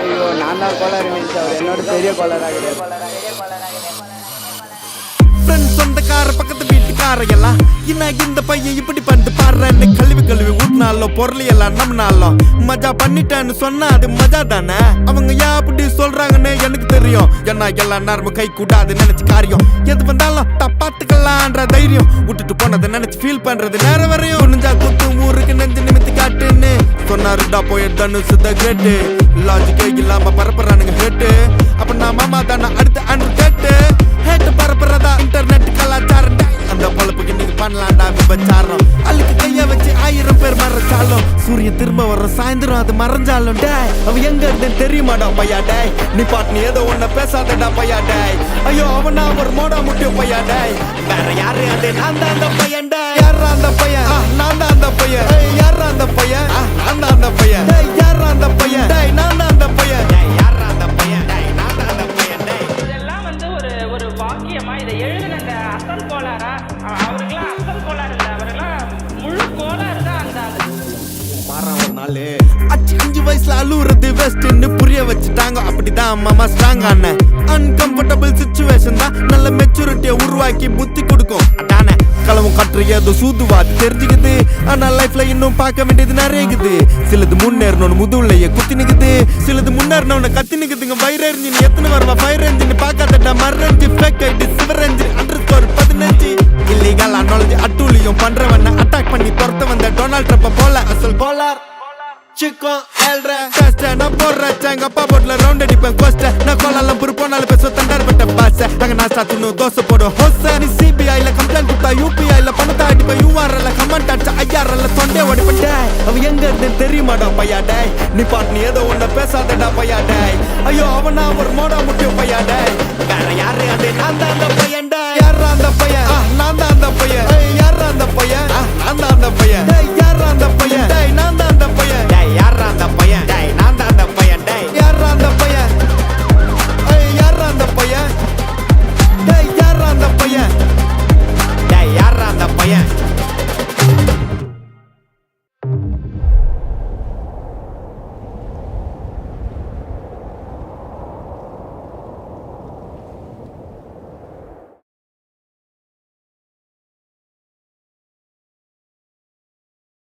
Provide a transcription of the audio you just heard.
ஐயோ நான் தான் கோளாறு நினைச்சு அவர் என்னோட பெரிய கோளாறாக சொந்தக்கார பக்கத்து வீட்டுக்கார எல்லாம் இந்த பையன் இப்படி பண்ணிட்டு பாடுறேன்னு கழுவி ஊட்டினாலும் பொருளையெல்லாம் நம்மனாலும் மஜா பண்ணிட்டேன்னு சொன்னா அது மஜா தானே. அவங்க ஏன் அப்படி சொல்றாங்கன்னு எனக்கு தெரியும். ஏன்னா எல்லாம் நேரமும் கை கூட்டாது நினைச்சு காரியம் எது வந்தாலும் தப்பாத்துக்கலான்ற தைரியம் விட்டுட்டு போனதை நினைச்சு ஃபீல் பண்றது நேரம் வரையும் குனிஞ்சா குத்து ஊருக்கு நெஞ்சு நிமித்தி காட்டுன்னு சொன்னாருடா போய் தனுசு த கிரேட்டு லாஜிக்கே இல்லாம பரப்புறானுங்க ஹேட்டு. அப்ப நான் மாமா தானே அடுத்து அன்று கேட்டு ஹேட்டு பரப்புறதா இன்டர்நெட் கலாச்சாரம். அந்த பொழப்புக்கு நீங்க பண்ணலாம்டா விபச்சாரம். அழுக்கு கைய வச்சு 1000 பேர் மறைச்சாலும் சூரியன் திரும்ப வர சாயந்தரம் அது மறைஞ்சாலும் டேய் அவ எங்க இருந்து தெரியுமாடா பையா டேய். நீ பாட்டு நீ ஏதோ ஒன்ன பேசாதடா பையா டேய். ஐயோ அவனா ஒரு மோடா முட்டியும் பையா டேய். வேற யாரு அது நான் தான் அந்த பையன் டேய். யாரா அந்த பையன் நான் தான் அந்த பையன். யாரா அந்த பையன் நான் தான் அந்த பையன். யாரா அந்த பையன் டேய் நான் தான் அந்த பையன். யாரா அந்த பையன் டேய் நான் தான் அந்த பையன் டேய். இதெல்லாம் வந்து ஒரு வாக்கியமா இதை எழுதின அந்த அசல் கோளாரா அவருக்கெல்லாம் அசல் கோளாறு இல்லை, அவரெல்லாம் முழு கோளாறு தான் அந்த ஒரு நாள் 5 வயசுல அழுவுறது வெஸ்ட்னு புரிய வச்சுட்டாங்க. அப்படிதான் மாமா ஸ்ட்ராங் ஆன அன்கம்ஃபர்டபிள் சிச்சுவேஷன் தான் நல்ல மெச்சூரிட்டியை உருவாக்கி புத்தி கொடுக்கும். அதானே களவும் கற்று ஏதோ சூதுவாது தெரிஞ்சுக்குது. ஆனா லைஃப்ல இன்னும் பார்க்க வேண்டியது நிறையக்குது. சிலது முன்னேறணும்னு முதுகுலையே குத்தி நிக்குது, சிலது முன்னேறணும்னு கத்தி நிக்குதுங்க. ஃபயர் என்ஜின் எத்தனை வருவா ஃபயர் என்ஜின் பார்க்காதடா மர்ரஞ்சி ஃபேக் ஐடி சிவர் என்ஜின் _15 இல்லீகல் நாலேஜ் அட்டூழியம் பண்றவன அட்டாக் பண்ணி துரத்த வந்த டொனால்ட் ட்ரம்ப் போல அசல் கோலார் சிக்கன் ஏழ்ற கஷ்ட நான் போடுறேன். எங்க அப்பா போட்ல ரவுண்ட் அடிப்பேன் கோஸ்ட நான் கோலாலம் புரு போனாலும் பேச தண்டார் பட்ட பாச அங்க நான் சாத்தினும் தோசை போடும் ஹோச. நீ சிபிஐல கம்ப்ளைண்ட் கொடுத்தா யூபிஐல பணத்தை அடிப்பேன். யூஆர்எல்ல கமெண்ட் அடிச்சா ஐஆர்எல்ல தொண்டே ஓடிப்பட்ட அவ எங்க இருந்து தெரியுமாடா பையா டேய். நீ பாட்டு நீ ஏதோ ஒன்ன பேசாதடா பையா டேய். ஐயோ அவனா ஒரு மோடா முட்டியும் பையா டேய்.